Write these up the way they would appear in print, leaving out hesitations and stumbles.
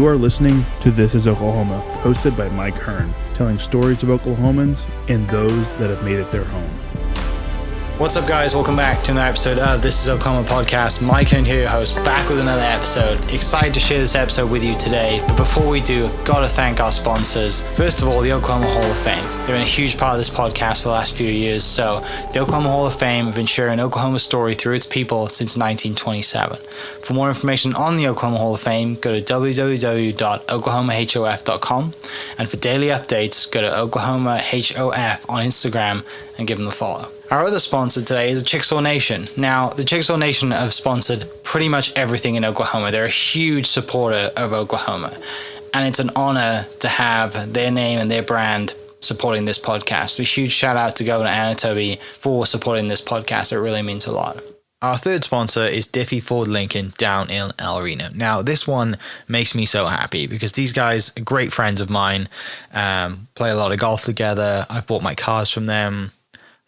You are listening to This is Oklahoma, hosted by Mike Hearn, telling stories of Oklahomans and those that have made it their home. What's up, guys? Welcome back to another episode of This is Oklahoma podcast. Mike Hearn here, your host, back with another episode. Excited to share this episode with you today. But before we do, I've got to thank our sponsors. First of all, the Oklahoma Hall of Fame. They've been a huge part of this podcast for the last few years. So the Oklahoma Hall of Fame have been sharing Oklahoma's story through its people since 1927. For more information on the Oklahoma Hall of Fame, go to www.oklahomahof.com. And for daily updates, go to oklahomahof on Instagram and give them a follow. Our other sponsor today is the Chickasaw Nation. Now, the Chickasaw Nation have sponsored pretty much everything in Oklahoma. They're a huge supporter of Oklahoma. And it's an honor to have their name and their brand supporting this podcast. So a huge shout out to Governor Anatoby for supporting this podcast. It really means a lot. Our third sponsor is Diffie Ford Lincoln down in El Reno. Now, this one makes me so happy because these guys are great friends of mine, play a lot of golf together. I've bought my cars from them,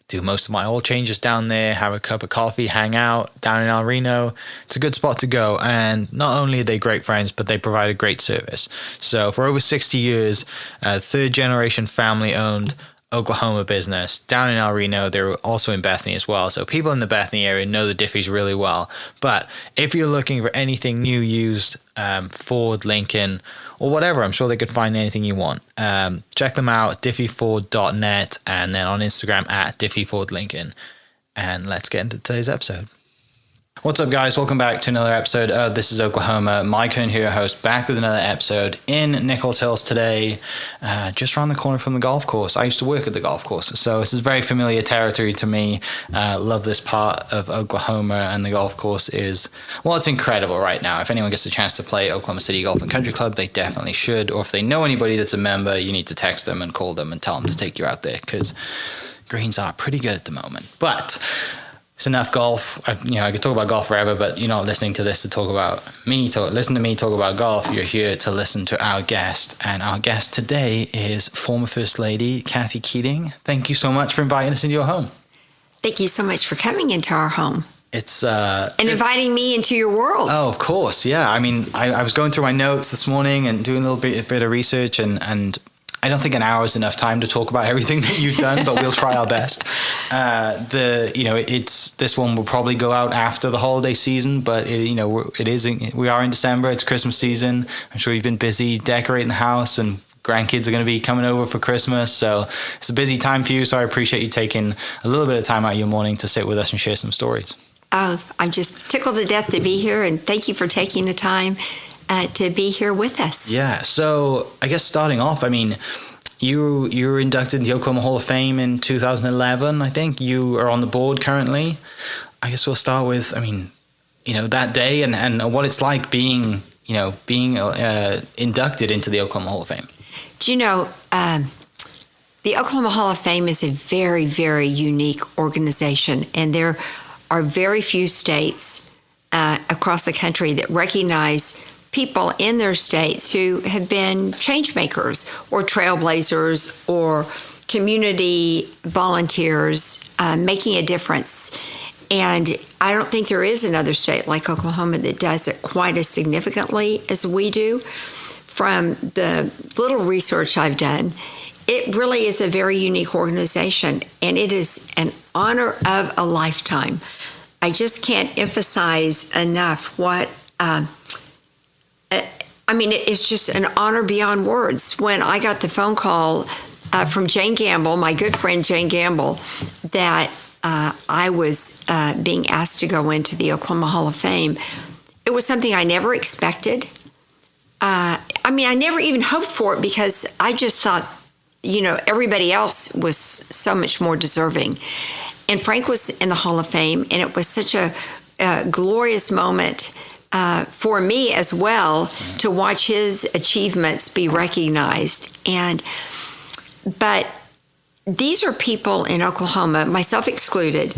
do most of my oil changes down there, have a cup of coffee, hang out down in El Reno. It's a good spot to go. And not only are they great friends, but they provide a great service. So for over 60 years, third generation family owned Oklahoma business down in El Reno. They're also in Bethany as well. So people in the Bethany area know the Diffies really well. But if you're looking for anything new, used, Ford, Lincoln, or whatever, I'm sure they could find anything you want. Check them out, diffieford.net, and then on Instagram at diffiefordlincoln. And let's get into today's episode. What's up, guys? Welcome back to another episode of This is Oklahoma. Mike Hearn here, host, back with another episode in Nichols Hills today, just around the corner from the golf course. I used to work at the golf course, so this is very familiar territory to me. Love this part of Oklahoma, and the golf course is, well, it's incredible right now. If anyone gets a chance to play Oklahoma City Golf and Country Club, they definitely should. Or if they know anybody that's a member, you need to text them and call them and tell them to take you out there, because greens are pretty good at the moment. But it's enough golf. I could talk about golf forever, but you're not listening to this to talk about me. Listen to me talk about golf. You're here to listen to our guest. And our guest today is former First Lady Cathy Keating. Thank you so much for inviting us into your home. Thank you so much for coming into our home. It's and inviting me into your world. Oh, of course. Yeah. I mean, I was going through my notes this morning and doing a little bit of research, and I don't think an hour is enough time to talk about everything that you've done, but we'll try our best. This one will probably go out after the holiday season, but we are in December. It's Christmas season. I'm sure you've been busy decorating the house, and grandkids are going to be coming over for Christmas. So it's a busy time for you. So I appreciate you taking a little bit of time out of your morning to sit with us and share some stories. Oh, I'm just tickled to death to be here, and thank you for taking the time to be here with us. Yeah. So I guess starting off, I mean, you were inducted into the Oklahoma Hall of Fame in 2011. I think you are on the board currently. I guess we'll start with, that day and what it's like being inducted into the Oklahoma Hall of Fame. Do you know, the Oklahoma Hall of Fame is a very, very unique organization, and there are very few states across the country that recognize people in their states who have been change makers or trailblazers or community volunteers making a difference. And I don't think there is another state like Oklahoma that does it quite as significantly as we do. From the little research I've done, it really is a very unique organization, and it is an honor of a lifetime. I just can't emphasize enough what it's just an honor beyond words. When I got the phone call from Jane Gamble, my good friend Jane Gamble, that I was being asked to go into the Oklahoma Hall of Fame, it was something I never expected. I never even hoped for it, because I just thought, everybody else was so much more deserving. And Frank was in the Hall of Fame, and it was such a glorious moment for me as well to watch his achievements be recognized. But these are people in Oklahoma, myself excluded,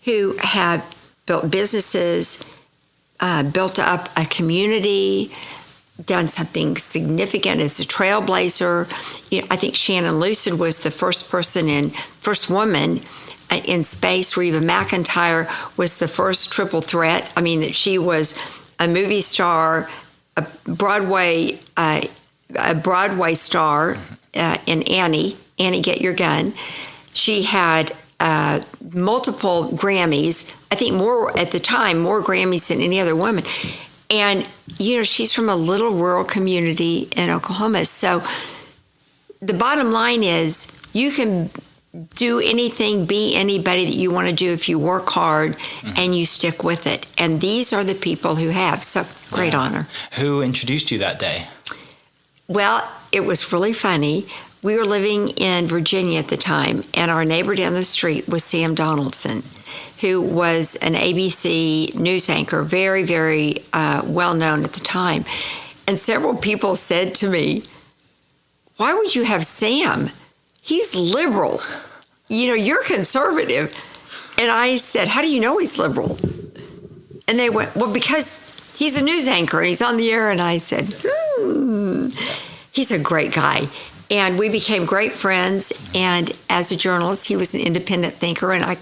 who have built businesses, built up a community, done something significant as a trailblazer. I think Shannon Lucid was the first woman in space. Reba McEntire was the first triple threat. That she was a movie star, a Broadway a Broadway star in Annie, Get Your Gun. She had multiple Grammys. I think more at the time, more Grammys than any other woman. And, she's from a little rural community in Oklahoma. So the bottom line is you can do anything, be anybody that you want to do if you work hard and you stick with it. And these are the people who have. So great honor. Who introduced you that day? Well, it was really funny. We were living in Virginia at the time, and our neighbor down the street was Sam Donaldson, who was an ABC news anchor, very, very well known at the time. And several people said to me, "Why would you have Sam? He's liberal. You're conservative." And I said, "How do you know he's liberal?" And they went, "Well, because he's a news anchor and he's on the air." And I said, he's a great guy. And we became great friends. And as a journalist, he was an independent thinker. And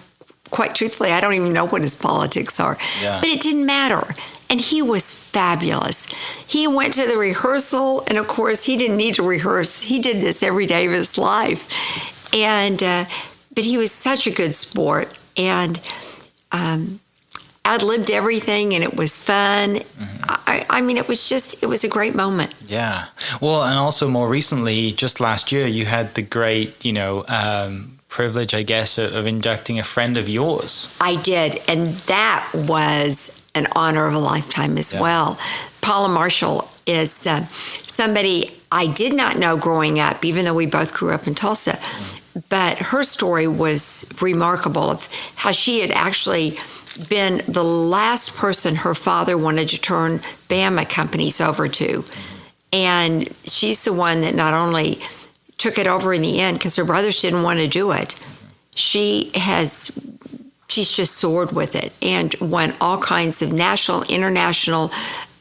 quite truthfully, I don't even know what his politics are. Yeah. But it didn't matter. And he was fabulous. He went to the rehearsal. And of course, he didn't need to rehearse. He did this every day of his life. And, but he was such a good sport. And, ad-libbed everything, and it was fun. I mean, it was a great moment. Yeah. Well, and also more recently, just last year, you had the great, privilege, I guess, of inducting a friend of yours. I did, and that was an honor of a lifetime as well. Paula Marshall is somebody I did not know growing up, even though we both grew up in Tulsa. But her story was remarkable of how she had actually been the last person her father wanted to turn Bama companies over to. And she's the one that not only took it over in the end because her brothers didn't want to do it. She's just soared with it and won all kinds of national, international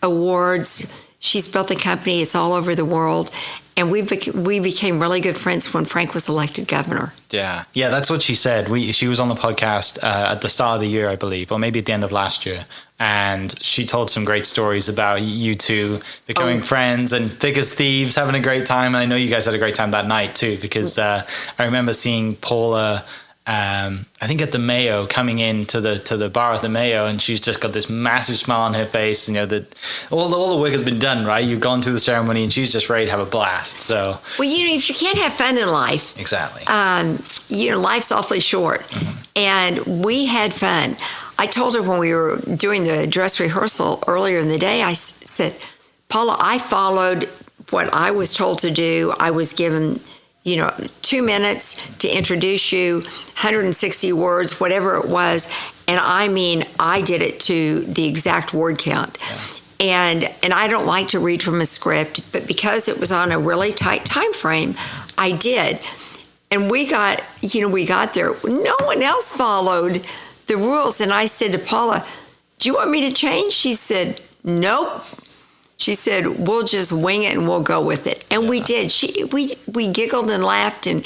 awards. She's built the company. It's all over the world. And we became really good friends when Frank was elected governor. Yeah, that's what she said. She was on the podcast at the start of the year, I believe, or maybe at the end of last year. And she told some great stories about you two becoming friends and thick as thieves, having a great time. And I know you guys had a great time that night too, because I remember seeing Paula, I think at the Mayo, coming into the bar at the Mayo, and she's just got this massive smile on her face. That all the work has been done, right? You've gone through the ceremony, and she's just ready to have a blast. So, well, if you can't have fun in life, exactly, life's awfully short, and we had fun. I told her when we were doing the dress rehearsal earlier in the day, I said, "Paula, I followed what I was told to do. I was given 2 minutes to introduce you, 160 words, whatever it was. And I mean, I did it to the exact word count. Yeah. And I don't like to read from a script, but because it was on a really tight time frame, I did. And we got there. No one else followed the rules. And I said to Paula, "Do you want me to change?" She said, "Nope." She said, "We'll just wing it and we'll go with it." And we did. We giggled and laughed. And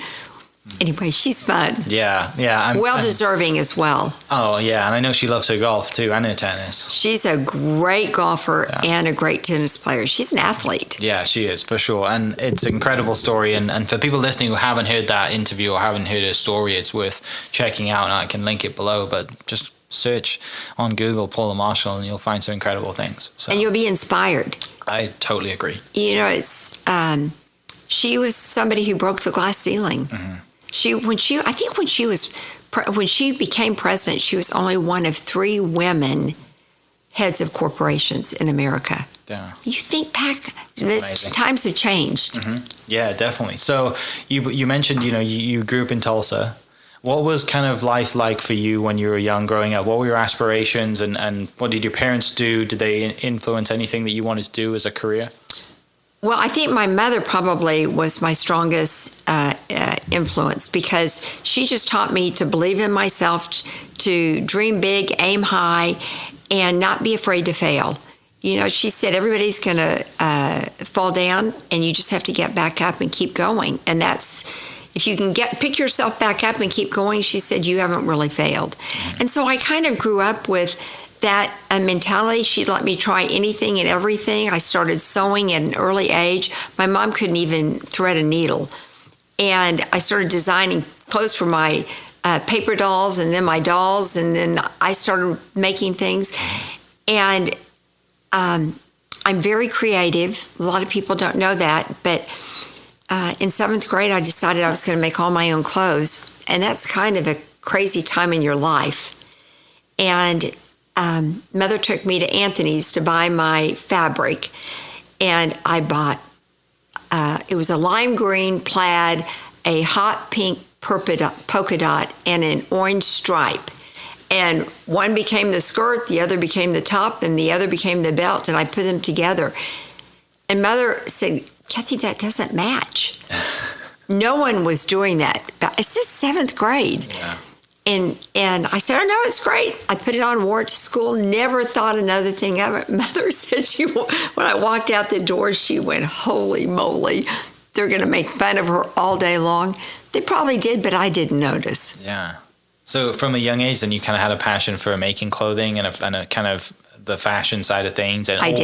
anyway, she's fun. Yeah. Well deserving as well. Oh, yeah. And I know she loves her golf too and her tennis. She's a great golfer and a great tennis player. She's an athlete. Yeah, she is, for sure. And it's an incredible story. And for people listening who haven't heard that interview or haven't heard her story, it's worth checking out. And I can link it below. But just search on Google Paula Marshall and you'll find some incredible things. So. And you'll be inspired. I totally agree. It's she was somebody who broke the glass ceiling. When she became president, she was only one of 3 women heads of corporations in America. Yeah. You think back, times have changed. Yeah, definitely. So you mentioned, you grew up in Tulsa. What was kind of life like for you when you were young growing up? What were your aspirations and what did your parents do? Did they influence anything that you wanted to do as a career? Well, I think my mother probably was my strongest influence because she just taught me to believe in myself, to dream big, aim high, and not be afraid to fail. She said everybody's going to fall down and you just have to get back up and keep going. And if you can pick yourself back up and keep going, she said, you haven't really failed. And so I kind of grew up with that mentality. She'd let me try anything and everything. I started sewing at an early age. My mom couldn't even thread a needle. And I started designing clothes for my paper dolls, and then my dolls, and then I started making things. And I'm very creative. A lot of people don't know that, but in 7th grade, I decided I was going to make all my own clothes, and that's kind of a crazy time in your life. And Mother took me to Anthony's to buy my fabric, and I bought, it was a lime green plaid, a hot pink polka dot, and an orange stripe. And one became the skirt, the other became the top, and the other became the belt, and I put them together. And Mother said, Cathy, that doesn't match. No one was doing that. It's just 7th grade. Yeah. And I said, oh, no, it's great. I put it on, wore it to school, never thought another thing of it. Mother said when I walked out the door, she went, holy moly, they're going to make fun of her all day long. They probably did, but I didn't notice. Yeah. So from a young age, then you kind of had a passion for making clothing and a kind of the fashion side of things. And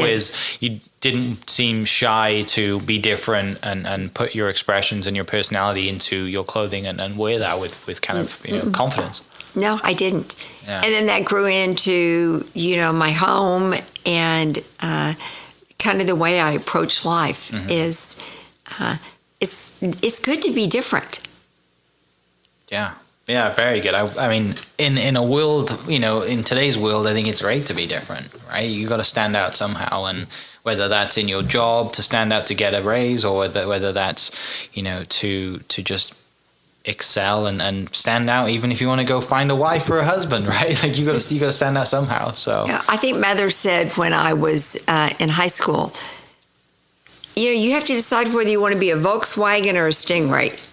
you didn't seem shy to be different and put your expressions and your personality into your clothing and wear that with kind of confidence. No, I didn't. Yeah. And then that grew into, my home and kind of the way I approach life is it's good to be different. Yeah. Yeah, very good. I mean, in a world, in today's world, I think it's great to be different, right? You got to stand out somehow, and whether that's in your job to stand out to get a raise, or whether that's, to just excel and stand out, even if you want to go find a wife or a husband, right? Like you got to stand out somehow. So yeah, I think Mother said when I was in high school, you have to decide whether you want to be a Volkswagen or a Stingray.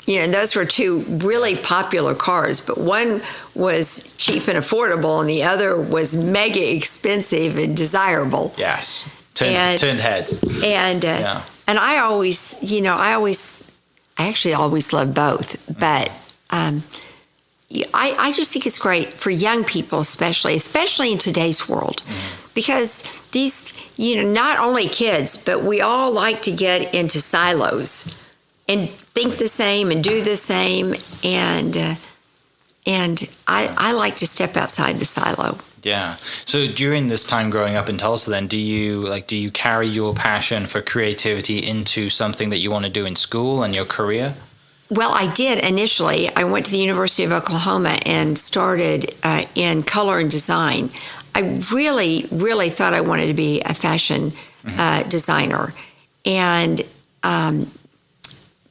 And those were two really popular cars, but one was cheap and affordable, and the other was mega expensive and desirable. Yes, turned heads. And I always, I actually always loved both, but I just think it's great for young people, especially in today's world, because these, not only kids, but we all like to get into silos and think the same and do the same, and I like to step outside the silo. Yeah. So during this time growing up in Tulsa, then do you carry your passion for creativity into something that you want to do in school and your career? Well, I did initially. I went to the University of Oklahoma and started in color and design. I really, really thought I wanted to be a fashion designer, and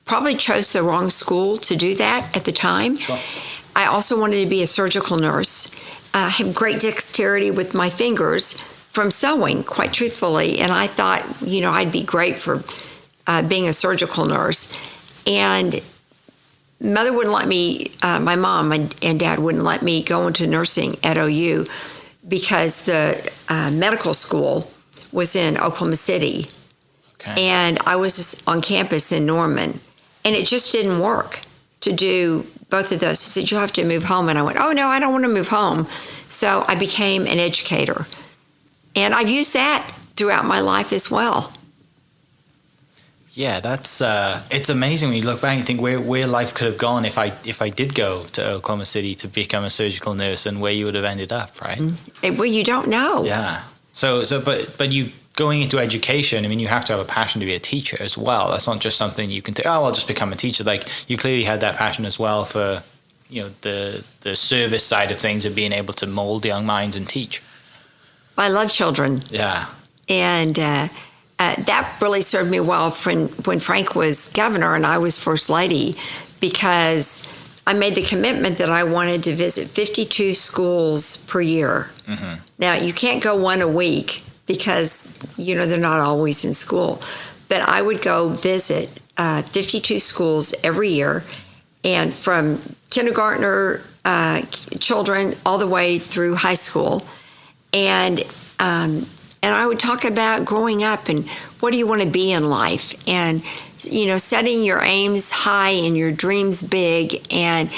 probably chose the wrong school to do that at the time. Sure. I also wanted to be a surgical nurse. I have great dexterity with my fingers from sewing, quite truthfully, and I thought, I'd be great for being a surgical nurse. And Mother wouldn't let me, my mom and Dad wouldn't let me go into nursing at OU because the medical school was in Oklahoma City. Okay. And I was on campus in Norman. And it just didn't work to do both of those. He said, you'll have to move home. And I went, oh, no, I don't want to move home. So I became an educator. And I've used that throughout my life as well. Yeah, that's it's amazing when you look back and think where life could have gone if I did go to Oklahoma City to become a surgical nurse, and where you would have ended up, right? Well, you don't know. Yeah. So but you going into education, I mean, you have to have a passion to be a teacher as well. That's not just something you can take, I'll just become a teacher. Like, you clearly had that passion as well for, the service side of things, of being able to mold young minds and teach. I love children. Yeah. And that really served me well when Frank was governor and I was first lady, because I made the commitment that I wanted to visit 52 schools per year. Mm-hmm. Now, you can't go one a week, because, they're not always in school. But I would go visit 52 schools every year, and from kindergartner children all the way through high school. And I would talk about growing up and what do you want to be in life, and, setting your aims high and your dreams big, and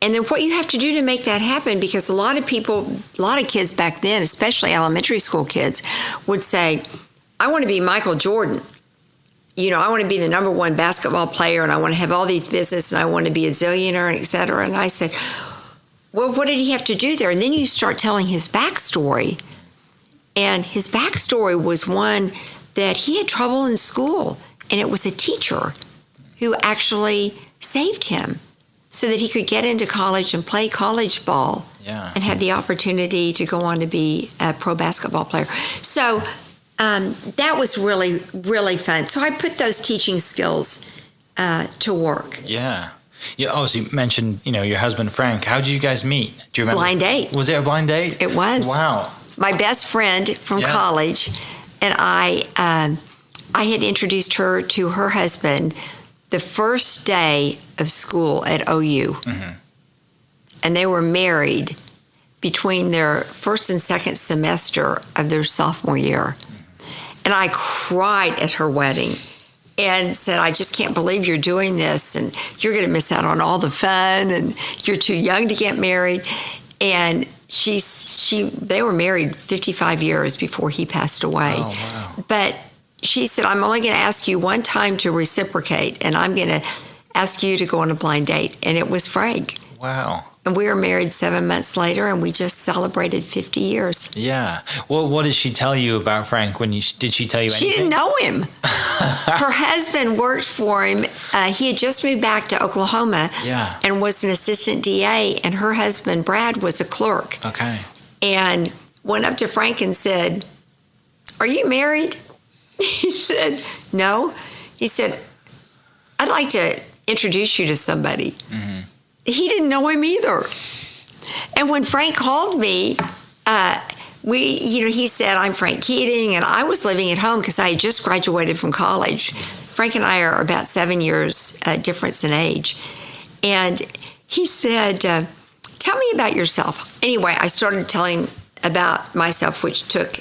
And then what you have to do to make that happen, because a lot of kids back then, especially elementary school kids, would say, I want to be Michael Jordan. I want to be the number one basketball player, and I want to have all these business, and I want to be a zillionaire, and et cetera. And I said, well, what did he have to do there? And then you start telling his backstory. And his backstory was one that he had trouble in school, and it was a teacher who actually saved him so that he could get into college and play college ball and have the opportunity to go on to be a pro basketball player. So that was really, really fun. So I put those teaching skills to work. Yeah. You obviously mentioned, your husband, Frank. How did you guys meet? Do you remember? Blind date. Was it a blind date? It was. Wow. My best friend from college, and I had introduced her to her husband the first day of school at OU. Mm-hmm. And they were married between their first and second semester of their sophomore year. Mm-hmm. And I cried at her wedding and said, I just can't believe you're doing this, and you're going to miss out on all the fun, and you're too young to get married. And they were married 55 years before he passed away. Oh, wow. But she said, I'm only going to ask you one time to reciprocate, and I'm going to ask you to go on a blind date. And it was Frank. Wow. And we were married 7 months later, and we just celebrated 50 years. Yeah. Well, what did she tell you about Frank? Did she tell you anything? She didn't know him. Her husband worked for him. He had just moved back to Oklahoma and was an assistant DA, and her husband, Brad, was a clerk. Okay. And went up to Frank and said, are you married? He said, no. He said, I'd like to introduce you to somebody. Mm-hmm. He didn't know him either. And when Frank called me, he said, I'm Frank Keating, and I was living at home because I had just graduated from college. Frank and I are about 7 years difference in age. And he said, tell me about yourself. Anyway, I started telling about myself, which took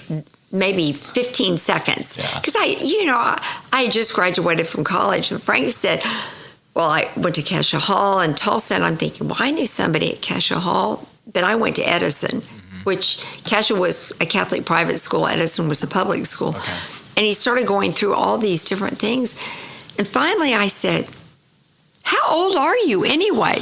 maybe 15 seconds. Because I had just graduated from college. And Frank said, well, I went to Cassia Hall in Tulsa, and I'm thinking, well, I knew somebody at Cassia Hall, but I went to Edison, which Cassia was a Catholic private school. Edison was a public school. Okay. And he started going through all these different things. And finally I said, how old are you anyway?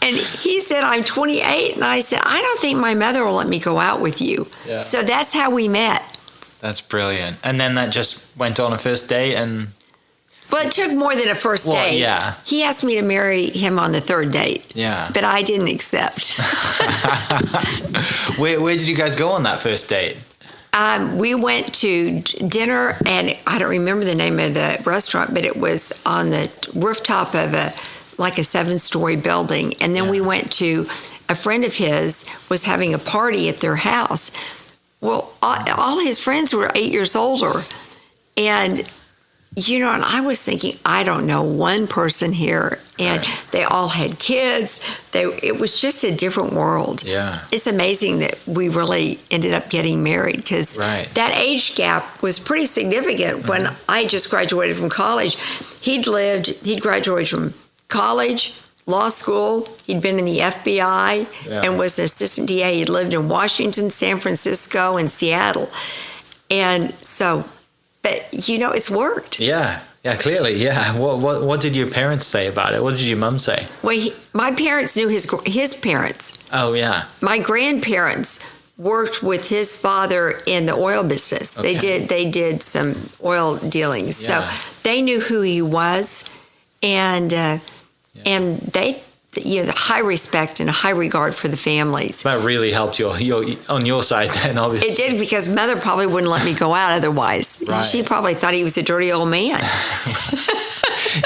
And he said, I'm 28. And I said, I don't think my mother will let me go out with you. Yeah. So that's how we met. That's brilliant. And then that just went on a first date and... Well, it took more than a first date. Yeah. He asked me to marry him on the third date. Yeah. But I didn't accept. Where did you guys go on that first date? We went to dinner, and I don't remember the name of the restaurant, but it was on the rooftop of a 7-story building. And then we went to a friend of his was having a party at their house. Well, all his friends were 8 years older. And and I was thinking, I don't know one person here, and they all had kids. It was just a different world. Yeah. It's amazing that we really ended up getting married, because that age gap was pretty significant. Mm-hmm. When I just graduated from college, he'd graduated from college, law school, he'd been in the FBI and was an assistant DA. He'd lived in Washington, San Francisco, and Seattle. And so... But, it's worked. Yeah, clearly, yeah. What did your parents say about it? What did your mom say? Well, my parents knew his parents. Oh, yeah. My grandparents worked with his father in the oil business. Okay. They did some oil dealings. So they knew who he was, and they... the high respect and a high regard for the families. That really helped you on your side then, obviously. It did, because Mother probably wouldn't let me go out otherwise. Right. She probably thought he was a dirty old man.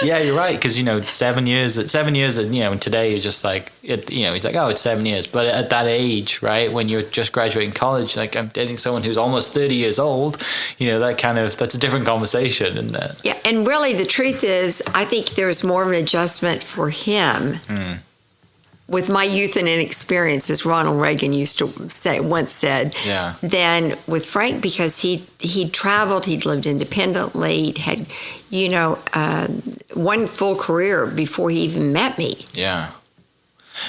Yeah, you're right, because 7 years, and today you're just like, he's like, oh, it's 7 years. But at that age, right, when you're just graduating college, like, I'm dating someone who's almost 30 years old, that's a different conversation, isn't it? Yeah, and really the truth is, I think there's more of an adjustment for him with my youth and inexperience, as Ronald Reagan once said, than with Frank, because he'd traveled, he'd lived independently, he'd had, one full career before he even met me. Yeah.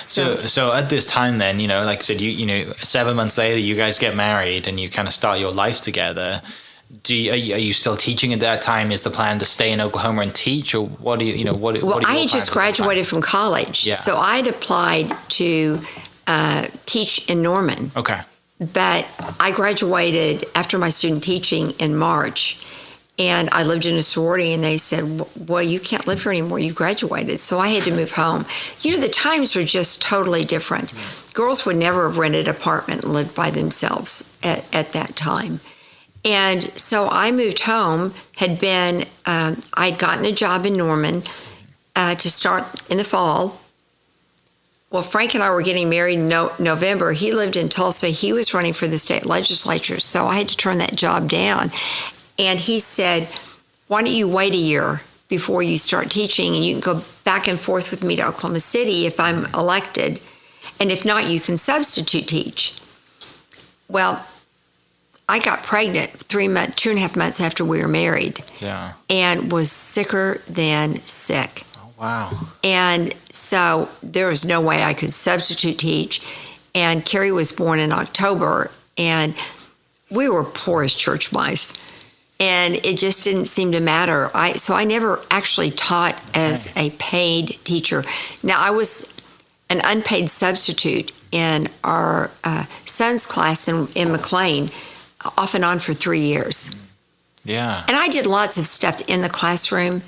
So at this time then, like I said, you 7 months later, you guys get married and you kind of start your life together. Are you still teaching at that time? Is the plan to stay in Oklahoma and teach, or what do you know? What I had just graduated from college, so I'd applied to teach in Norman. Okay. But I graduated after my student teaching in March, and I lived in a sorority, and they said, well, you can't live here anymore. You graduated. So I had to move home. The times are just totally different. Girls would never have rented an apartment and lived by themselves at that time. And so I moved home, I'd gotten a job in Norman to start in the fall. Well, Frank and I were getting married in November. He lived in Tulsa. He was running for the state legislature, so I had to turn that job down. And he said, why don't you wait a year before you start teaching, and you can go back and forth with me to Oklahoma City if I'm elected, and if not, you can substitute teach. Well, I got pregnant 2.5 months after we were married. Yeah. And was sicker than sick. Oh, wow. And so there was no way I could substitute teach. And Carrie was born in October, and we were poor as church mice. And it just didn't seem to matter. So I never actually taught as a paid teacher. Now, I was an unpaid substitute in our son's class in McLean, off and on for 3 years. Yeah. And I did lots of stuff in the classroom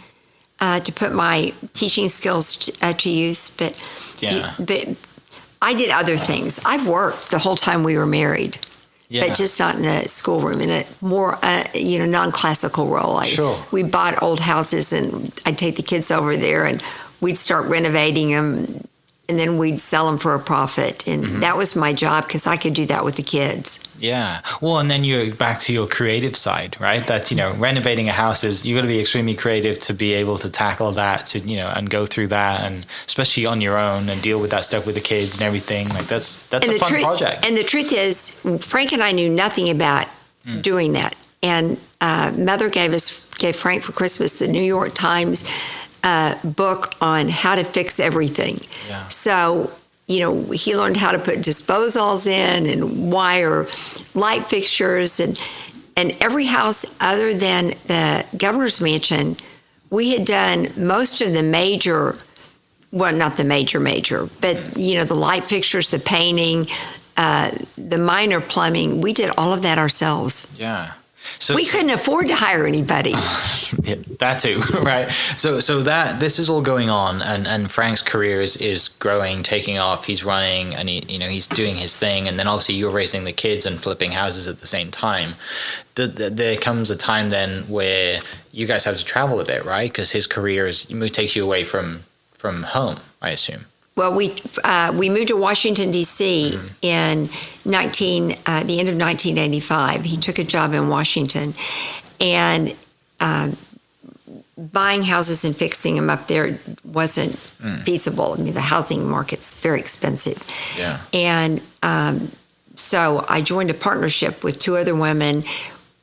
to put my teaching skills to use, but I did other things. I've worked the whole time we were married, but just not in a schoolroom, in a more non-classical role. Sure. We bought old houses, and I'd take the kids over there, and we'd start renovating them, and then we'd sell them for a profit. And that was my job, because I could do that with the kids. Yeah. Well, and then you're back to your creative side, right? That, renovating a house you got to be extremely creative to be able to tackle that, and go through that, and especially on your own, and deal with that stuff with the kids and everything. Like that's a fun project. And the truth is, Frank and I knew nothing about doing that. And Mother gave Frank for Christmas the New York Times book on how to fix everything. Yeah. So, he learned how to put disposals in and wire light fixtures, and every house other than the governor's mansion, we had done most of the major, well, not the major, but, the light fixtures, the painting, the minor plumbing, we did all of that ourselves. Yeah. So we couldn't afford to hire anybody. Yeah, that too, right? So this is all going on, and Frank's career is growing, taking off. He's running, and he's doing his thing, and then obviously you're raising the kids and flipping houses at the same time. There comes a time then where you guys have to travel a bit, right? Because his career takes you away from home, I assume. Well, we moved to Washington, D.C. in the end of 1985. He took a job in Washington, and buying houses and fixing them up there wasn't feasible. I mean, the housing market's very expensive. Yeah. And so I joined a partnership with two other women.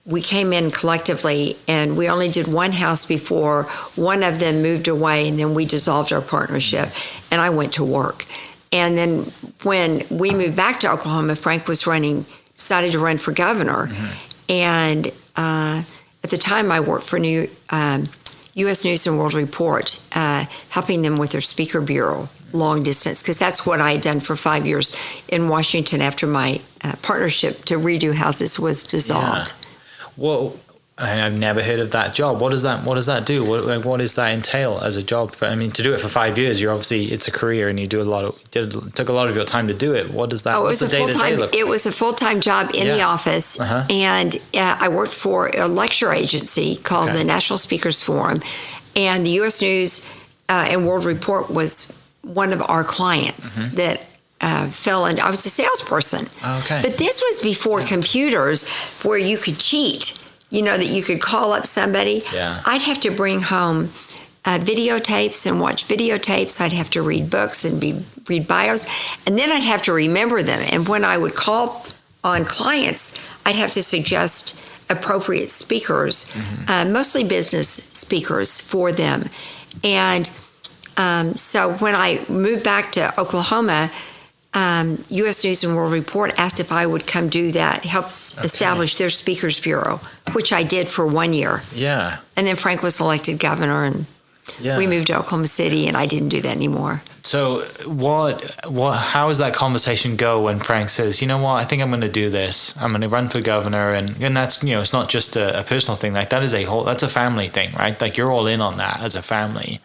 We came in collectively, and we only did one house before one of them moved away, and then we dissolved our partnership, and I went to work. And then when we moved back to Oklahoma, Frank decided to run for governor. And at the time, I worked for U.S. News and World Report, helping them with their speaker bureau, long distance, because that's what I had done for 5 years in Washington after my partnership to redo houses was dissolved. Yeah. Well, I've never heard of that job. What does that do? What does that entail as a job? To do it for 5 years, it's a career, and you do took a lot of your time to do it. What does that? Oh, what's the day-to-day look like? It was a full-time job in the office, and I worked for a lecture agency called the National Speakers Forum, and the U.S. News and World Report was one of our clients that fell in. I was a salesperson. Okay. But this was before computers where you could cheat, that you could call up somebody. Yeah. I'd have to bring home videotapes and watch videotapes. I'd have to read books and read bios. And then I'd have to remember them. And when I would call on clients, I'd have to suggest appropriate speakers, mostly business speakers for them. And So when I moved back to Oklahoma, U.S. News and World Report asked if I would come do that, help establish their Speakers Bureau, which I did for 1 year. Yeah. And then Frank was elected governor, and we moved to Oklahoma City, and I didn't do that anymore. So how does that conversation go when Frank says, you know what, I think I'm going to do this. I'm going to run for governor. And that's, it's not just a personal thing. Like that's a family thing, right? Like you're all in on that as a family.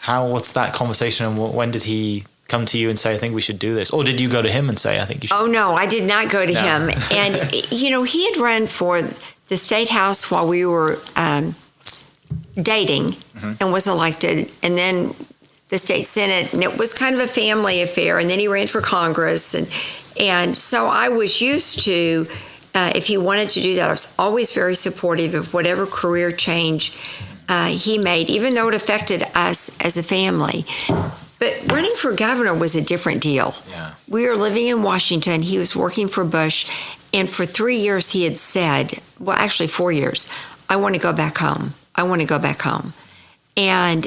What's that conversation? And when did he come to you and say, I think we should do this? Or did you go to him and say, I think you should? Oh, no, I did not go to him. And, he had run for the state house while we were dating and was elected. And then the state senate, and it was kind of a family affair. And then he ran for Congress. And so I was used to, if he wanted to do that, I was always very supportive of whatever career change he made, even though it affected us as a family. But running for governor was a different deal. Yeah. We were living in Washington. He was working for Bush. And for 3 years, he had said, well, actually 4 years, I want to go back home. I want to go back home. And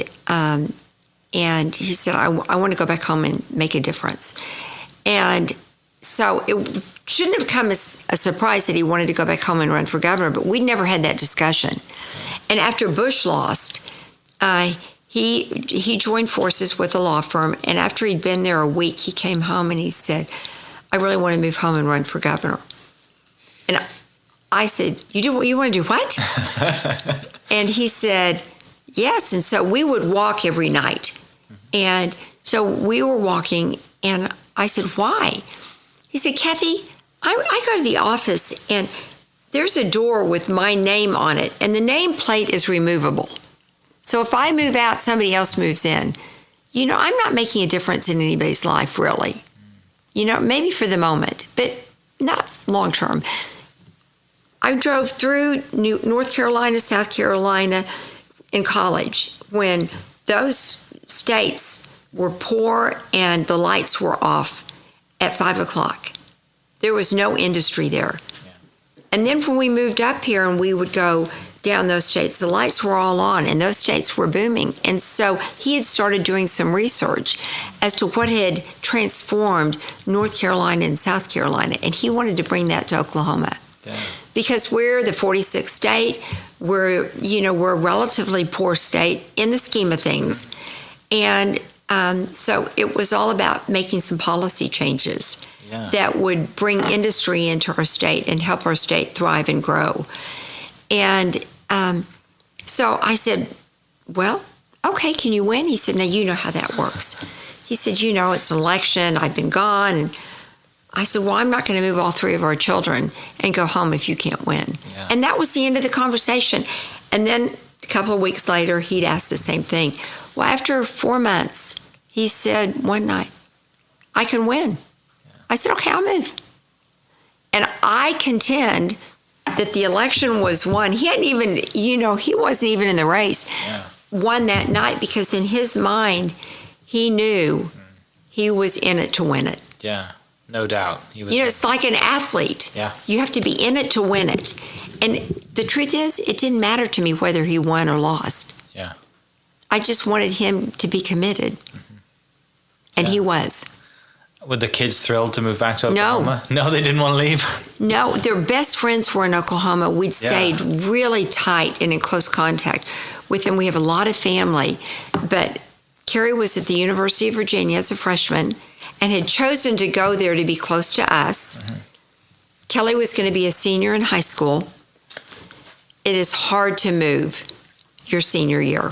he said, I want to go back home and make a difference. And so it shouldn't have come as a surprise that he wanted to go back home and run for governor, but we'd never had that discussion. And after Bush lost, he joined forces with a law firm, and after he'd been there a week, he came home and he said, I really want to move home and run for governor. And I said, you want to do what? And he said, yes. And so we would walk every night. And so we were walking, and I said, why? He said, Cathy, I go to the office, and there's a door with my name on it, and the name plate is removable. So if I move out, somebody else moves in. I'm not making a difference in anybody's life, really. Maybe for the moment, but not long term. I drove through North Carolina, South Carolina in college when those states were poor and the lights were off at 5 o'clock. There was no industry there. Yeah. And then when we moved up here and we would go down those states, the lights were all on and those states were booming. And so he had started doing some research as to what had transformed North Carolina and South Carolina. And he wanted to bring that to Oklahoma. Yeah. Because we're the 46th state, we're a relatively poor state in the scheme of things. And so it was all about making some policy changes that would bring industry into our state and help our state thrive and grow. And so I said, well, okay, can you win? He said, no, you know how that works. He said, it's an election. I've been gone. And I said, well, I'm not going to move all three of our children and go home if you can't win. Yeah. And that was the end of the conversation. And then a couple of weeks later, he'd asked the same thing. Well, after 4 months, he said one night, I can win. Yeah. I said, okay, I'll move. And I contend that the election was won. He hadn't even, he wasn't even in the race. Yeah. Won that night because in his mind, he knew he was in it to win it. Yeah. No doubt. He was it's like an athlete. Yeah. You have to be in it to win it. And the truth is, it didn't matter to me whether he won or lost. Yeah. I just wanted him to be committed. Mm-hmm. And he was. Were the kids thrilled to move back to Oklahoma? No, they didn't want to leave? No, their best friends were in Oklahoma. We'd stayed really tight and in close contact with them. We have a lot of family. But Carrie was at the University of Virginia as a freshman and had chosen to go there to be close to us. Mm-hmm. Kelly was going to be a senior in high school. It is hard to move your senior year.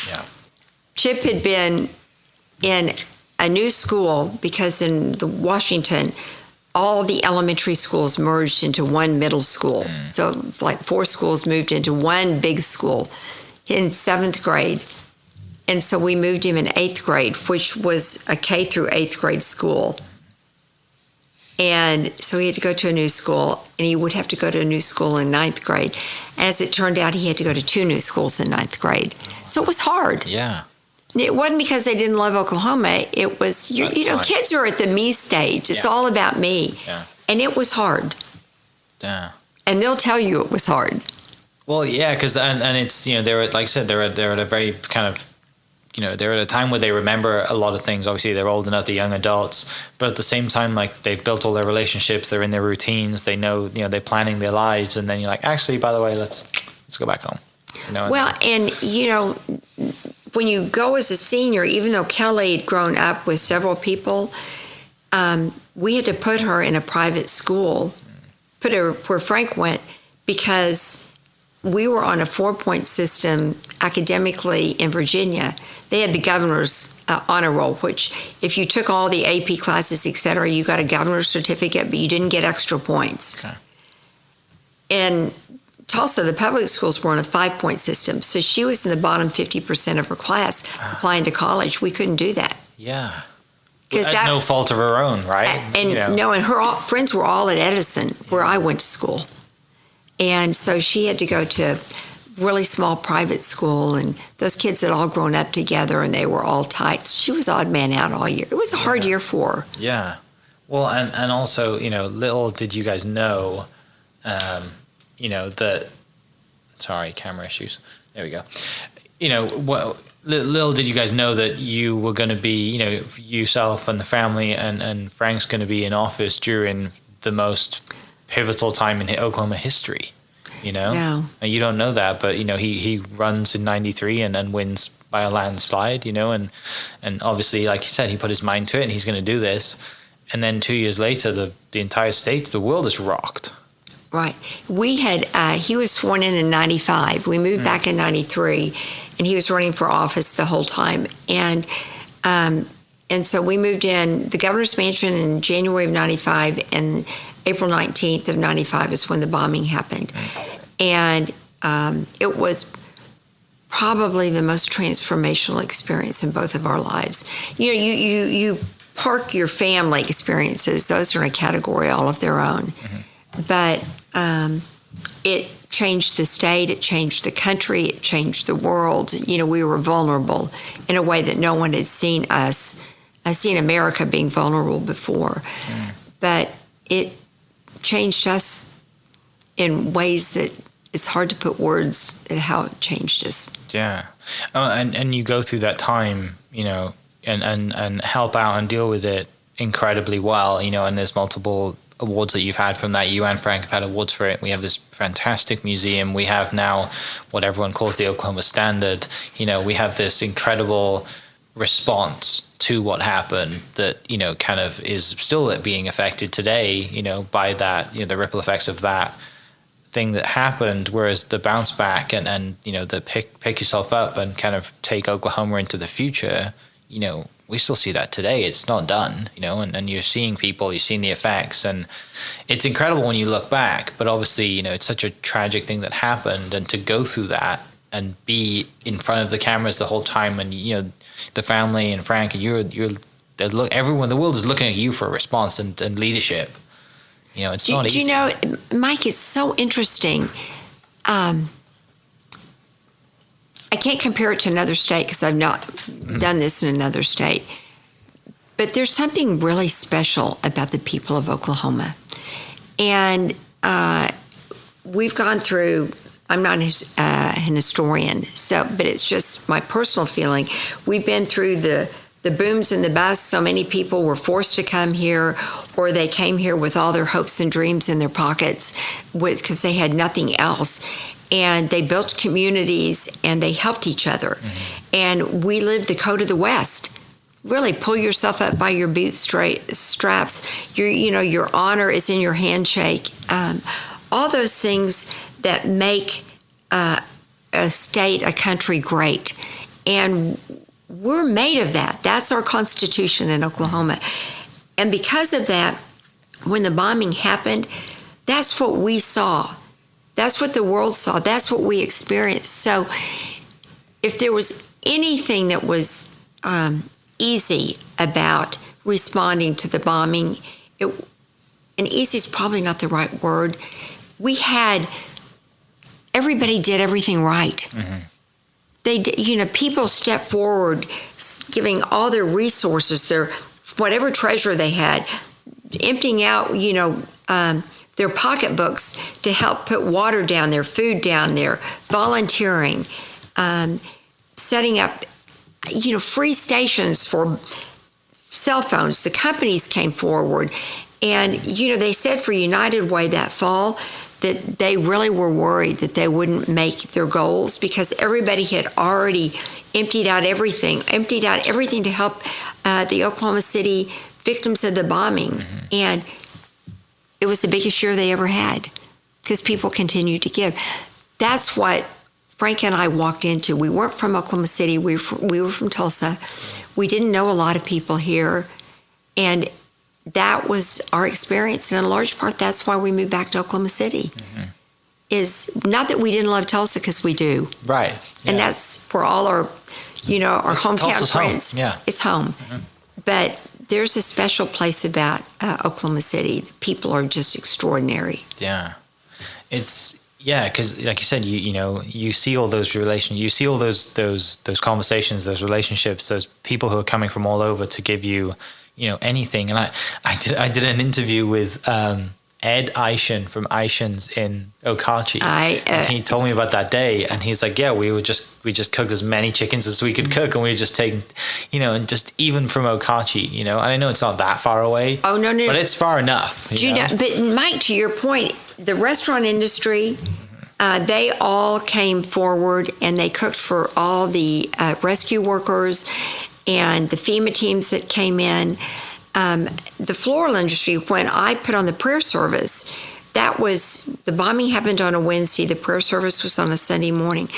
Yeah. Chip had been in a new school because in Washington, all the elementary schools merged into one middle school. So like 4 schools moved into one big school in 7th grade. And so we moved him in 8th grade, which was a K through 8th grade school. And so he had to go to a new school, and he would have to go to a new school in 9th grade. As it turned out, he had to go to 2 new schools in 9th grade. So it was hard. Yeah. It wasn't because they didn't love Oklahoma. It was, kids are at the me stage. It's all about me. Yeah. And it was hard. Yeah. And they'll tell you it was hard. Well, yeah, because and it's they're at, like I said, they're at a very kind of they're at a time where they remember a lot of things. Obviously, they're old enough, they're young adults, but at the same time, like, they've built all their relationships, they're in their routines, they know, they're planning their lives, and then you're like, actually, by the way, let's go back home. When you go as a senior, even though Kelly had grown up with several people, we had to put her in a private school, put her where Frank went, because we were on a 4-point system academically in Virginia. They had the governor's honor roll, which if you took all the AP classes, et cetera, you got a governor's certificate, but you didn't get extra points. Okay. In Tulsa, the public schools were on a 5-point system. So she was in the bottom 50% of her class applying to college. We couldn't do that. Yeah. Because At no fault of her own, right? And her friends were all at Edison, where I went to school. And so she had to go to really small private school, and those kids had all grown up together, and they were all tight. She was odd man out all year. It was a hard year for her. Yeah. Well, and also, little did you guys know, that, sorry, camera issues. There we go. Little did you guys know that you were going to be, yourself and the family and Frank's going to be in office during the most pivotal time in Oklahoma history, No. And you don't know that, but, he runs in 93 and then wins by a landslide, and obviously, like you said, he put his mind to it and he's going to do this. And then 2 years later, the entire state, the world is rocked. Right. We had, he was sworn in 95. We moved back in 93, and he was running for office the whole time. And so we moved in the governor's mansion in January of 95, and April 19th of 95 is when the bombing happened. And it was probably the most transformational experience in both of our lives. You park your family experiences. Those are in a category all of their own. But it changed the state, it changed the country, it changed the world. We were vulnerable in a way that no one had seen America being vulnerable before. But it changed us in ways that it's hard to put words at how it changed us. Yeah. And you go through that time, and help out and deal with it incredibly well, and there's multiple awards that you've had from that. You and Frank have had awards for it. We have this fantastic museum. We have now what everyone calls the Oklahoma Standard. We have this incredible response to what happened that, kind of is still being affected today, by that, the ripple effects of that thing that happened, whereas the bounce back and the pick yourself up and kind of take Oklahoma into the future, we still see that today. It's not done, and you're seeing people, you're seeing the effects, and it's incredible when you look back. But obviously, it's such a tragic thing that happened, and to go through that and be in front of the cameras the whole time, and the family and Frank, and everyone, the world is looking at you for a response and leadership. It's not easy. Mike, it's so interesting. I can't compare it to another state because I've not done this in another state. But there's something really special about the people of Oklahoma. And we've gone through, I'm not an historian, but it's just my personal feeling. We've been through the booms and the busts. So many people were forced to come here, or they came here with all their hopes and dreams in their pockets because they had nothing else. And they built communities, and they helped each other. And we lived the code of the West. Really, pull yourself up by your bootstraps. Your honor is in your handshake. All those things that make a state, a country great. And we're made of that. That's our Constitution in Oklahoma. And because of that, when the bombing happened, that's what we saw. That's what the world saw. That's what we experienced. So if there was anything that was easy about responding to the bombing, and easy is probably not the right word, everybody did everything right. They did, people stepped forward, giving all their resources, their whatever treasure they had, emptying out, their pocketbooks to help put water down there, food down there, volunteering, setting up free stations for cell phones. The companies came forward, and they said for United Way that fall that they really were worried that they wouldn't make their goals because everybody had already emptied out everything to help the Oklahoma City victims of the bombing. And it was the biggest year they ever had because people continued to give. That's what Frank and I walked into. We weren't from Oklahoma City. We were from Tulsa. We didn't know a lot of people here. And that was our experience. And in large part, that's why we moved back to Oklahoma City. Is not that we didn't love Tulsa, because we do. Right. Yeah. And that's where all our, our hometown Tulsa's friends. Home. Yeah. It's home. But there's a special place about Oklahoma City. The people are just extraordinary. Yeah. Because like you said, you see all those relations, you see all those conversations, those relationships, those people who are coming from all over to give you, anything. And I did an interview with Ed Eishen from Eishen's in Okachi. And he told me about that day, and he's like, we just cooked as many chickens as we could cook, and we were just taking, and just even from Okachi, and I know it's not that far away. Oh no, but it's far enough. But Mike, to your point, the restaurant industry, they all came forward and they cooked for all the rescue workers and the FEMA teams that came in. The floral industry, when I put on the prayer service, the bombing happened on a Wednesday. The prayer service was on a Sunday morning.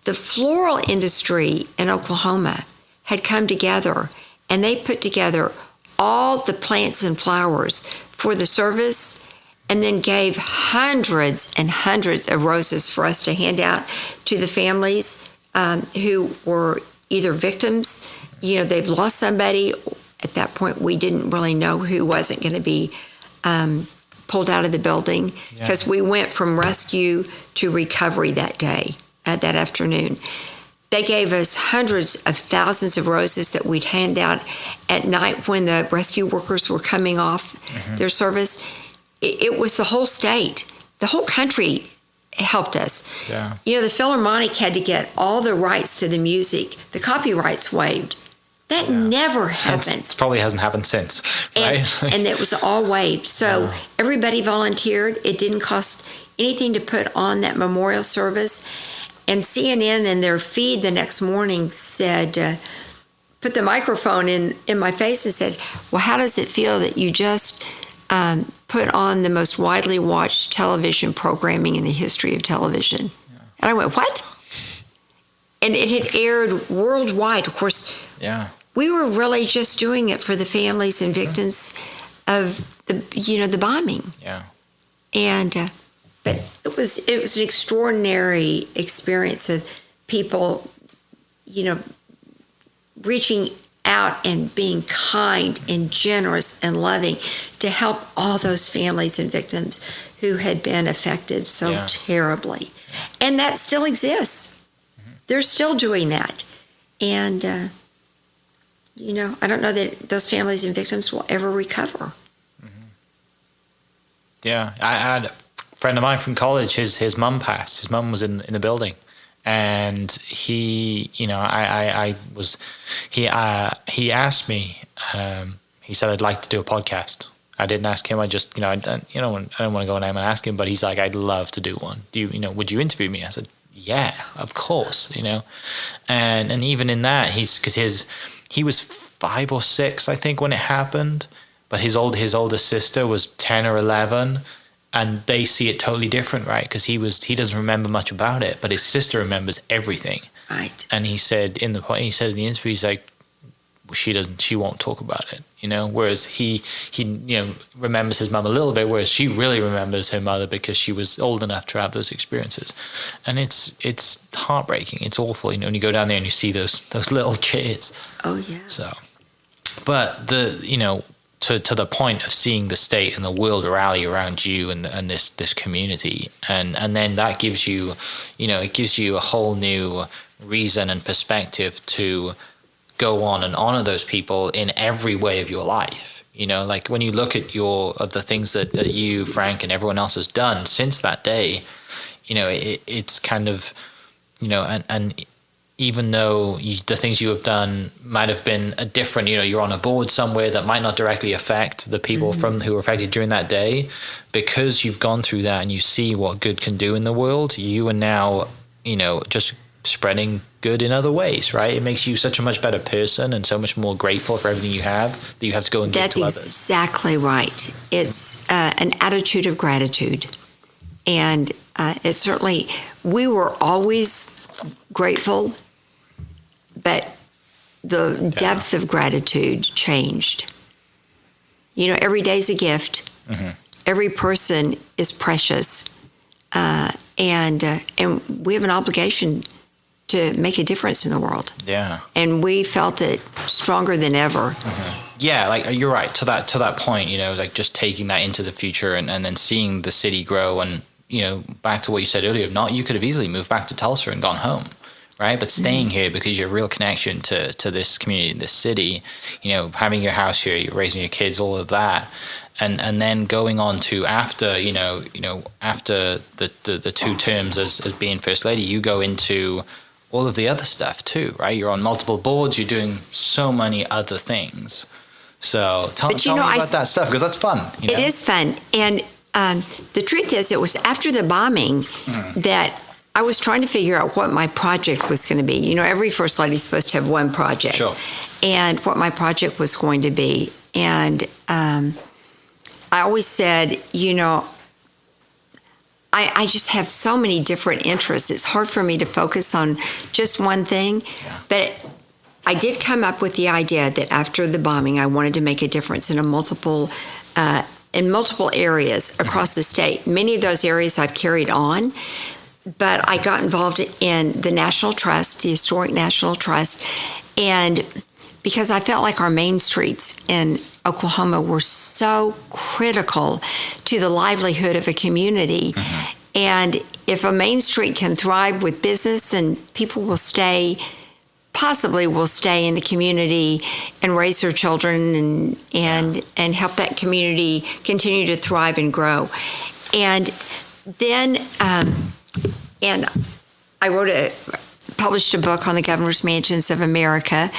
The floral industry in Oklahoma had come together, and they put together all the plants and flowers for the service, and then gave hundreds and hundreds of roses for us to hand out to the families who were either victims, they've lost somebody. At that point, we didn't really know who wasn't going to be pulled out of the building, because we went from rescue to recovery that day, that afternoon. They gave us hundreds of thousands of roses that we'd hand out at night when the rescue workers were coming off their service. It was the whole state, the whole country helped us. Yeah. The Philharmonic had to get all the rights to the music, the copyrights waived. That never happens. It probably hasn't happened since, right? And it was all waived. So everybody volunteered. It didn't cost anything to put on that memorial service. And CNN in their feed the next morning said, put the microphone in my face and said, well, how does it feel that you just put on the most widely watched television programming in the history of television? Yeah. And I went, what? And it had aired worldwide. Of course, we were really just doing it for the families and victims of the bombing. Yeah. And but it was an extraordinary experience of people, reaching out and being kind and generous and loving to help all those families and victims who had been affected so terribly. And that still exists. They're still doing that. And, I don't know that those families and victims will ever recover. Yeah. I had a friend of mine from college, his mum passed. His mum was in the building. And he, he asked me, he said, I'd like to do a podcast. I didn't ask him. I just, I don't want to go in and ask him, but he's like, I'd love to do one. Would you interview me? I said, yeah, of course, and even in that, he was 5 or 6, I think, when it happened, but his older sister was 10 or 11, and they see it totally different, right? Because he doesn't remember much about it, but his sister remembers everything. Right. And he said in the interview, he's like, she won't talk about it, whereas he remembers his mum a little bit, whereas she really remembers her mother because she was old enough to have those experiences. And it's heartbreaking. It's awful, when you go down there and you see those little cheers. Oh yeah. So, but to the point of seeing the state and the world rally around you and this community, and then that gives you, it gives you a whole new reason and perspective to go on and honor those people in every way of your life. Like when you look at the things that you, Frank, and everyone else has done since that day, it's kind of, and even though the things you have done might have been different, you're on a board somewhere that might not directly affect the people who were affected during that day, because you've gone through that and you see what good can do in the world, you are now, just spreading good in other ways, right? It makes you such a much better person and so much more grateful for everything you have that you have to go and give to others. That's exactly right. It's an attitude of gratitude. And it's certainly, we were always grateful, but the depth of gratitude changed. Every day's a gift. Every person is precious. And we have an obligation to make a difference in the world. Yeah. And we felt it stronger than ever. Yeah, like you're right, to that point, like just taking that into the future and then seeing the city grow, and back to what you said earlier, you could have easily moved back to Tulsa and gone home, right? But staying here because you have a real connection to this community, this city, having your house here, you're raising your kids, all of that. And then going on to after after the 2 terms as being First Lady, you go into all of the other stuff too, right? You're on multiple boards, you're doing so many other things. So tell me about that stuff, because that's fun. It is fun. And the truth is, it was after the bombing that I was trying to figure out what my project was going to be. Every First Lady is supposed to have one project. Sure. And what my project was going to be. And I always said, I just have so many different interests. It's hard for me to focus on just one thing. Yeah. But I did come up with the idea that after the bombing, I wanted to make a difference in multiple areas across the state. Many of those areas I've carried on, but I got involved in the National Trust, the Historic National Trust, and because I felt like our main streets in Oklahoma were so critical to the livelihood of a community. And if a main street can thrive with business, then people possibly will stay in the community and raise their children and help that community continue to thrive and grow. And then, and I published a book on the Governor's Mansions of America.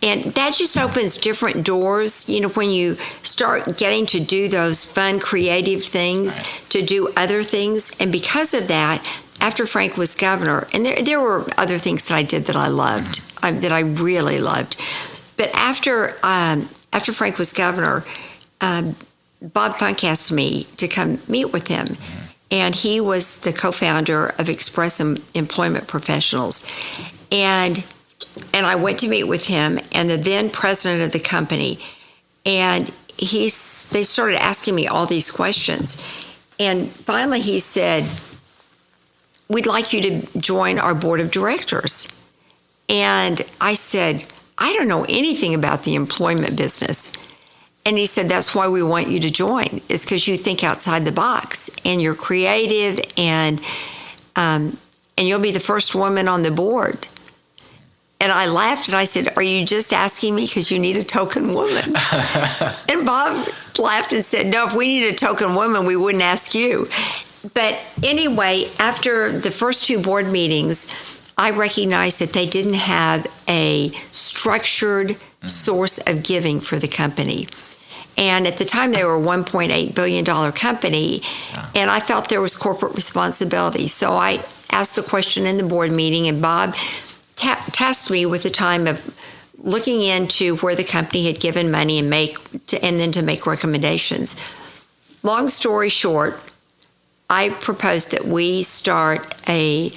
And that just opens different doors, when you start getting to do those fun, creative things, to do other things. And because of that, after Frank was governor, and there were other things that I did that I loved, that I really loved. But after Frank was governor, Bob Funk asked me to come meet with him. And he was the co-founder of Express Employment Professionals. And I went to meet with him and the then president of the company. And they started asking me all these questions. And finally he said, "We'd like you to join our board of directors." And I said, "I don't know anything about the employment business." And he said, "That's why we want you to join. It's because you think outside the box and you're creative, and you'll be the first woman on the board." And I laughed and I said, "Are you just asking me because you need a token woman?" And Bob laughed and said, "No, if we needed a token woman, we wouldn't ask you." But anyway, after the first 2 board meetings, I recognized that they didn't have a structured source of giving for the company. And at the time, they were a $1.8 billion company, and I felt there was corporate responsibility. So I asked the question in the board meeting, and Bob tasked me with the time of looking into where the company had given money and then to make recommendations. Long story short, I proposed that we start a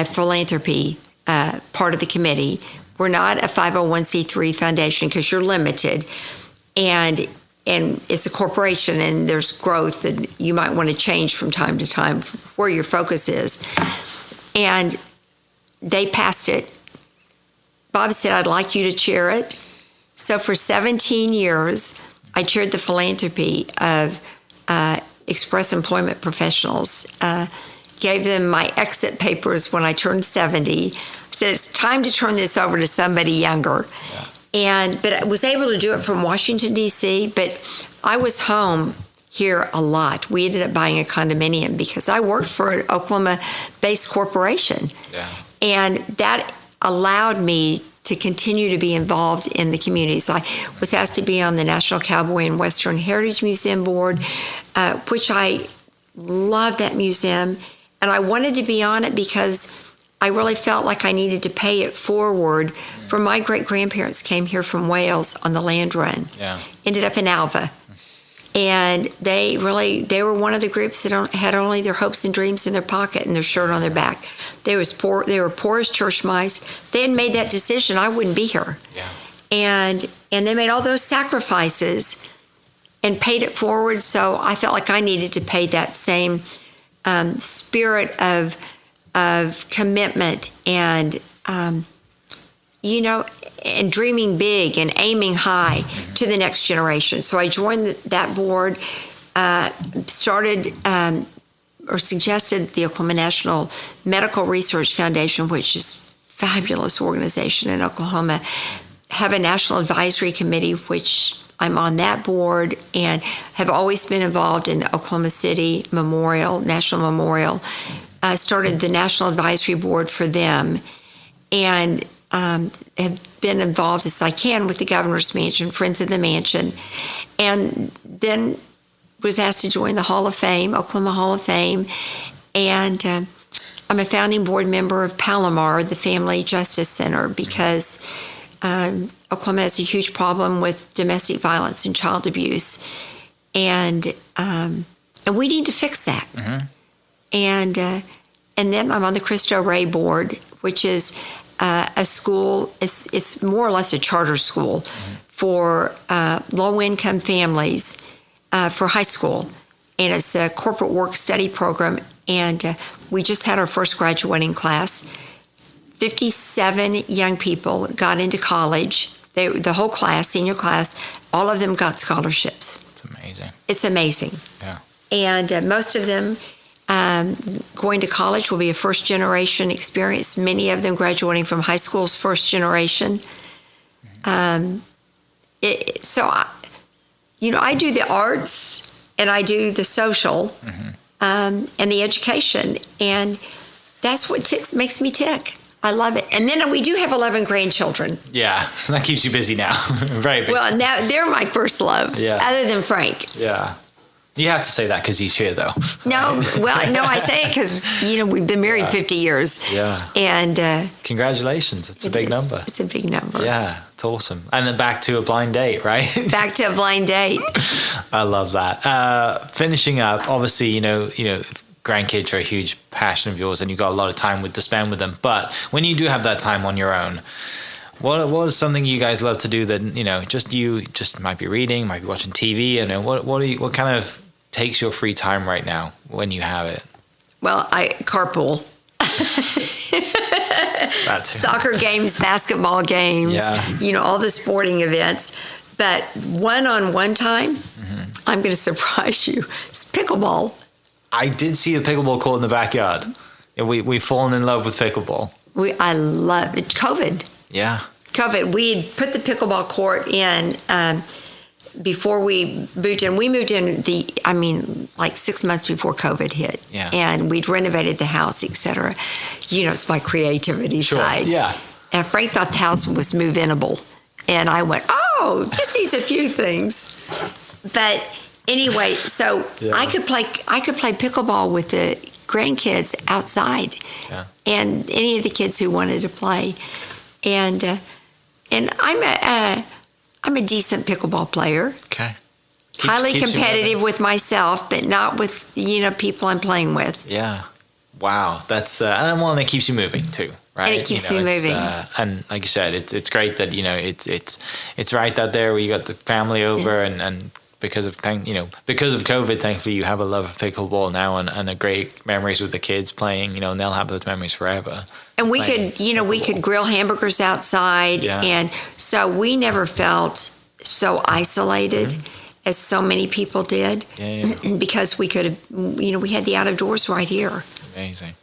philanthropy part of the committee. We're not a 501c3 foundation because you're limited, and it's a corporation and there's growth, and you might want to change from time to time where your focus is. And they passed it. Bob said, "I'd like you to chair it." So for 17 years, I chaired the philanthropy of Express Employment Professionals, gave them my exit papers when I turned 70, said it's time to turn this over to somebody younger. But I was able to do it from Washington, D.C., but I was home here a lot. We ended up buying a condominium because I worked for an Oklahoma-based corporation. And that allowed me to continue to be involved in the communities. I was asked to be on the National Cowboy and Western Heritage Museum Board, which I love that museum. And I wanted to be on it because I really felt like I needed to pay it forward. For my great-grandparents came here from Wales on the land run. Yeah. Ended up in Alva. And they were one of the groups that had only their hopes and dreams in their pocket and their shirt on their back. They were poor as church mice. They had made that decision, I wouldn't be here. Yeah. And they made all those sacrifices and paid it forward. So I felt like I needed to pay that same spirit of commitment and and dreaming big and aiming high to the next generation. So I joined that board, started or suggested the Oklahoma National Medical Research Foundation, which is a fabulous organization in Oklahoma, have a national advisory committee, which I'm on that board, and have always been involved in the Oklahoma City National Memorial. Started the National Advisory Board for them, and have been involved as I can with the Governor's Mansion, Friends of the Mansion, and then was asked to join the Hall of Fame, Oklahoma Hall of Fame, and I'm a founding board member of Palomar, the Family Justice Center, because Oklahoma has a huge problem with domestic violence and child abuse, and we need to fix that. Mm-hmm. And then I'm on the Cristo Rey board, which is a school. It's more or less a charter school for low-income families for high school, and it's a corporate work study program. And we just had our first graduating class. 57 young people got into college. The whole class, senior class, all of them got scholarships. It's amazing. It's amazing. Yeah. And most of them going to college will be a first-generation experience. Many of them graduating from high school's first generation. I do the arts and I do the social and the education, and that's what makes me tick. I love it. And then we do have 11 grandchildren. Yeah, that keeps you busy now. Very busy. Well, now they're my first love, other than Frank. Yeah. You have to say that because he's here, though. No, I say it because, we've been married 50 years. Yeah. And congratulations. It's a big number. It's a big number. Yeah, it's awesome. And then back to a blind date, right? Back to a blind date. I love that. Finishing up, obviously, grandkids are a huge passion of yours and you've got a lot of time to spend with them. But when you do have that time on your own, what is something you guys love to do that, just might be reading, might be watching TV, what kind of takes your free time right now when you have it? Well, I carpool. Soccer games, basketball games, all the sporting events. But one-on-one time, I'm going to surprise you. It's pickleball. I did see the pickleball court in the backyard. We've fallen in love with pickleball. I love it. COVID. Yeah. COVID. We had put the pickleball court in before we moved in. We moved in 6 months before COVID hit. Yeah. And we'd renovated the house, etc. It's my creativity side. Yeah. And Frank thought the house was move-inable. And I went, just needs a few things. But anyway, so I could play pickleball with the grandkids outside. Yeah. And any of the kids who wanted to play. And I'm a decent pickleball player. Okay. Highly competitive with myself, but not with people I'm playing with. Yeah. Wow. That's and one that keeps you moving too, right? And it keeps me moving. And like you said, it's great that it's right out there where you got the family over and because of COVID, thankfully you have a love of pickleball now and a great memories with the kids playing. And they'll have those memories forever. And we could grill hamburgers outside, and so we never felt so isolated as so many people did, because we could have, we had the out of doors right here. Amazing.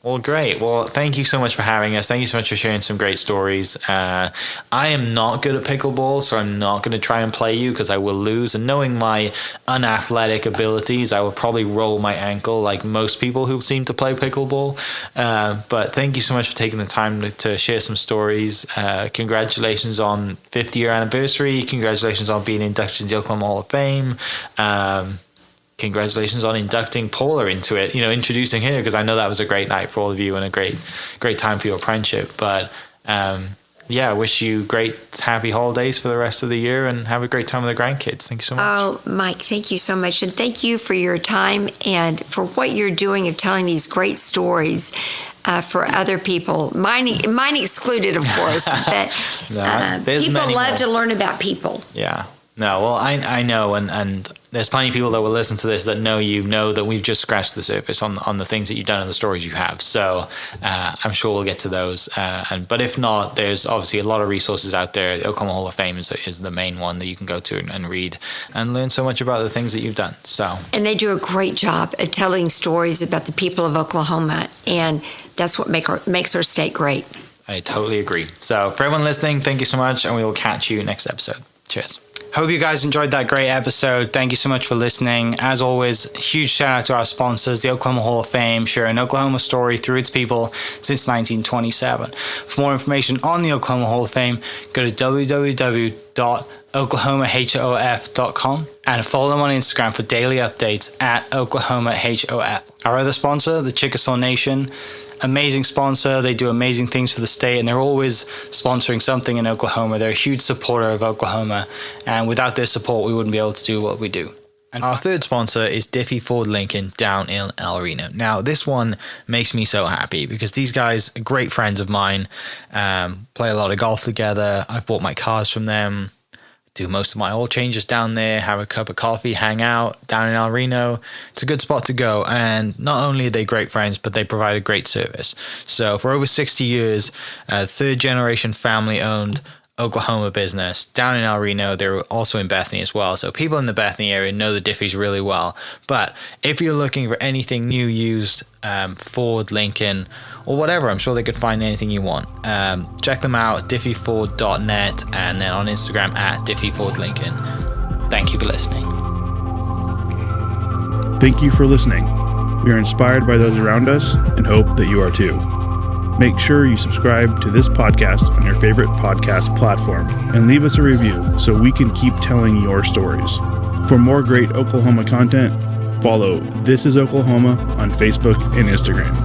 Well, great. Well, thank you so much for having us. Thank you so much for sharing some great stories. I am not good at pickleball, so I'm not going to try and play you because I will lose. And knowing my unathletic abilities, I will probably roll my ankle like most people who seem to play pickleball. But thank you so much for taking the time to share some stories. Congratulations on 50-year anniversary. Congratulations on being inducted to the Oklahoma Hall of Fame. Congratulations on inducting Paula into it, introducing her, because I know that was a great night for all of you and a great time for your friendship. But I wish you great, happy holidays for the rest of the year and have a great time with the grandkids. Thank you so much. Oh, Mike, thank you so much. And thank you for your time and for what you're doing of telling these great stories for other people, mine excluded, of course. That people love to learn about people. Yeah. No, well, I know, and there's plenty of people that will listen to this that know that we've just scratched the surface on the things that you've done and the stories you have. So I'm sure we'll get to those. But if not, there's obviously a lot of resources out there. The Oklahoma Hall of Fame is the main one that you can go to and read and learn so much about the things that you've done. And they do a great job of telling stories about the people of Oklahoma, and that's what makes our state great. I totally agree. So for everyone listening, thank you so much, and we will catch you next episode. Cheers. Hope you guys enjoyed that great episode. Thank you so much for listening. As always, huge shout out to our sponsors, the Oklahoma Hall of Fame, sharing Oklahoma story through its people since 1927. For more information on the Oklahoma Hall of Fame, go to www.oklahomahof.com and follow them on Instagram for daily updates at OklahomaHOF. Our other sponsor, the Chickasaw Nation, amazing sponsor. They do amazing things for the state, and they're always sponsoring something in Oklahoma. They're a huge supporter of Oklahoma, and without their support, we wouldn't be able to do what we do. And our third sponsor is Diffie Ford Lincoln down in El Reno. Now, this one makes me so happy because these guys are great friends of mine, play a lot of golf together. I've bought my cars from them, do most of my oil changes down there, have a cup of coffee, hang out down in El Reno. It's a good spot to go. And not only are they great friends, but they provide a great service. So for over 60 years, third generation family owned Oklahoma business down in El Reno. They're also in Bethany as well. So people in the Bethany area know the Diffies really well. But if you're looking for anything new, used, Ford, Lincoln, or whatever, I'm sure they could find anything you want. Check them out, diffieford.net, and then on Instagram at diffiefordlincoln. Thank you for listening. Thank you for listening. We are inspired by those around us and hope that you are too. Make sure you subscribe to this podcast on your favorite podcast platform and leave us a review so we can keep telling your stories. For more great Oklahoma content, follow This Is Oklahoma on Facebook and Instagram.